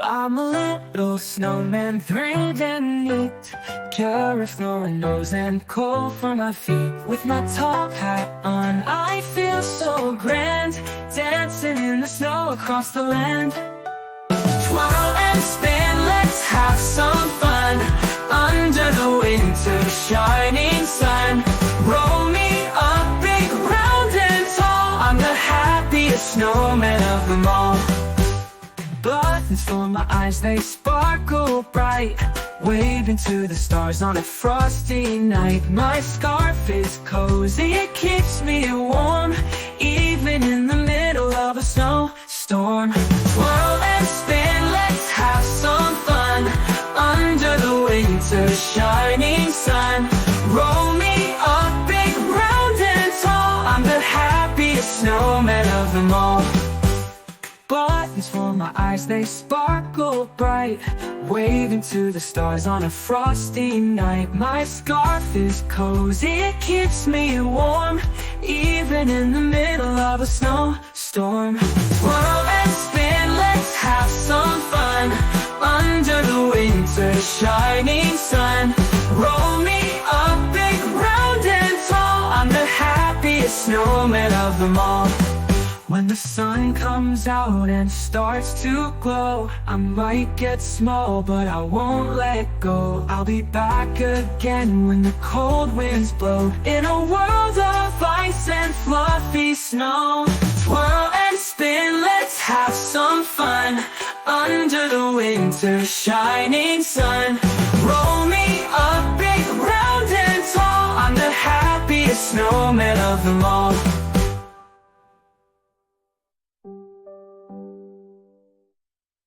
I'm a little snowman, thrilled and neat. Carrot for my nose and cold for my feet. With my top hat on, I feel so grand, dancing in the snow across the land. Twirl and spin, let's have some fun, under the winter shining sun. Roll me up big, round and tall, I'm the happiest snowman of them all. Buttons for my eyes, they sparkle bright, waving to the stars on a frosty night. My scarf is cozy, it keeps me warm, even in the middle of a snowstorm. Twirl and spin, let's have some fun, under the winter shining sun. Roll me up big, round and tall, I'm the happiest snowman of them all. Buttons for my eyes, they sparkle bright, waving to the stars on a frosty night. My scarf is cozy, it keeps me warm, even in the middle of a snowstorm. Twirl and spin, let's have some fun, under the winter shining sun. Roll me up big, round and tall, I'm the happiest snowman of them all. When the sun comes out and starts to glow, I might get small, but I won't let go. I'll be back again when the cold winds blow, in a world of ice and fluffy snow. Twirl and spin, let's have some fun, under the winter shining sun. Roll me up big, round and tall, I'm the happiest snowman of them all.